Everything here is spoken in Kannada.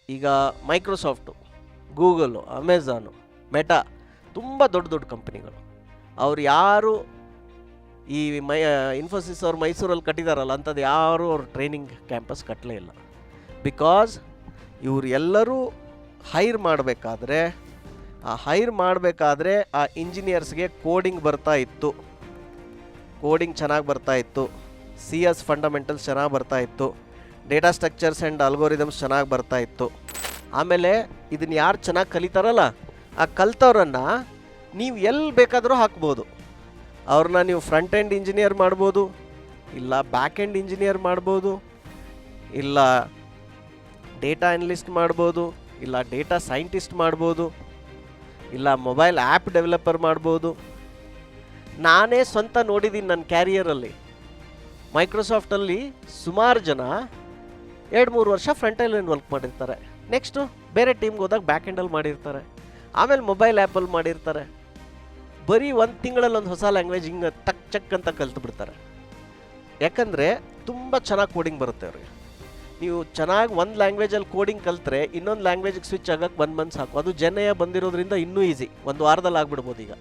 ಈಗ ಮೈಕ್ರೋಸಾಫ್ಟು, ಗೂಗಲು, ಅಮೆಝಾನು, ಮೆಟಾ ತುಂಬ ದೊಡ್ಡ ದೊಡ್ಡ ಕಂಪ್ನಿಗಳು. ಅವ್ರು ಯಾರು ಈ ಇನ್ಫೋಸಿಸ್ ಅವ್ರು ಮೈಸೂರಲ್ಲಿ ಕಟ್ಟಿದಾರಲ್ಲ ಅಂಥದ್ದು ಯಾರು ಅವ್ರು ಟ್ರೈನಿಂಗ್ ಕ್ಯಾಂಪಸ್ ಕಟ್ಟಲೇ ಇಲ್ಲ. ಬಿಕಾಸ್ ಇವ್ರು ಎಲ್ಲರೂ ಹೈರ್ ಮಾಡಬೇಕಾದ್ರೆ ಆ ಇಂಜಿನಿಯರ್ಸ್ಗೆ ಕೋಡಿಂಗ್ ಬರ್ತಾ ಇತ್ತು, ಕೋಡಿಂಗ್ ಚೆನ್ನಾಗಿ ಬರ್ತಾ ಇತ್ತು, CS ಫಂಡಮೆಂಟಲ್ಸ್ ಚೆನ್ನಾಗಿ ಬರ್ತಾ ಇತ್ತು, ಡೇಟಾ ಸ್ಟ್ರಕ್ಚರ್ಸ್ ಆ್ಯಂಡ್ ಅಲ್ಗೋರಿದಮ್ಸ್ ಚೆನ್ನಾಗಿ ಬರ್ತಾ ಇತ್ತು. ಆಮೇಲೆ ಇದನ್ನು ಯಾರು ಚೆನ್ನಾಗಿ ಕಲಿತಾರಲ್ಲ ಆ ಕಲ್ತವ್ರನ್ನು ನೀವು ಎಲ್ಲಿ ಬೇಕಾದರೂ ಹಾಕ್ಬೋದು. ಅವ್ರನ್ನ ನೀವು ಫ್ರಂಟ್ ಎಂಡ್ ಇಂಜಿನಿಯರ್ ಮಾಡ್ಬೋದು, ಇಲ್ಲ ಬ್ಯಾಕ್ ಎಂಡ್ ಇಂಜಿನಿಯರ್ ಮಾಡ್ಬೋದು, ಇಲ್ಲ ಡೇಟಾ ಅನಲಿಸ್ಟ್ ಮಾಡ್ಬೋದು, ಇಲ್ಲ ಡೇಟಾ ಸೈಂಟಿಸ್ಟ್ ಮಾಡ್ಬೋದು, ಇಲ್ಲ ಮೊಬೈಲ್ ಆ್ಯಪ್ ಡೆವಲಪರ್ ಮಾಡ್ಬೋದು. ನಾನೇ ಸ್ವಂತ ನೋಡಿದ್ದೀನಿ ನನ್ನ ಕ್ಯಾರಿಯರಲ್ಲಿ. ಮೈಕ್ರೋಸಾಫ್ಟಲ್ಲಿ ಸುಮಾರು ಜನ 2-3 ವರ್ಷ ಫ್ರಂಟಲ್ಲಿ ವರ್ಕ್ ಮಾಡಿರ್ತಾರೆ, ನೆಕ್ಸ್ಟು ಬೇರೆ ಟೀಮ್ಗೆ ಹೋದಾಗ ಬ್ಯಾಕ್ ಎಂಡಲ್ಲಿ ಮಾಡಿರ್ತಾರೆ, ಆಮೇಲೆ ಮೊಬೈಲ್ ಆ್ಯಪಲ್ಲಿ ಮಾಡಿರ್ತಾರೆ. ಬರೀ 1 ತಿಂಗಳಲ್ಲಿ ಒಂದು ಹೊಸ ಲ್ಯಾಂಗ್ವೇಜ್ ಹಿಂಗೆ ಚಕ್ ಅಂತ ಕಲ್ತು ಬಿಡ್ತಾರೆ. ಯಾಕಂದರೆ ತುಂಬ ಚೆನ್ನಾಗಿ ಕೋಡಿಂಗ್ ಬರುತ್ತೆ ಅವ್ರಿಗೆ. ನೀವು ಚೆನ್ನಾಗಿ ಒಂದು ಲ್ಯಾಂಗ್ವೇಜಲ್ಲಿ ಕೋಡಿಂಗ್ ಕಲ್ತ್ರೆ ಇನ್ನೊಂದು ಲ್ಯಾಂಗ್ವೇಜಿಗೆ ಸ್ವಿಚ್ ಆಗೋಕ್ಕೆ 1 ಮಂತ್ ಸಾಕು. ಅದು ಜೆನ್ಎ ಬಂದಿರೋದ್ರಿಂದ ಇನ್ನೂ ಈಸಿ, 1 ವಾರದಲ್ಲಿ ಆಗ್ಬಿಡ್ಬೋದು ಈಗ.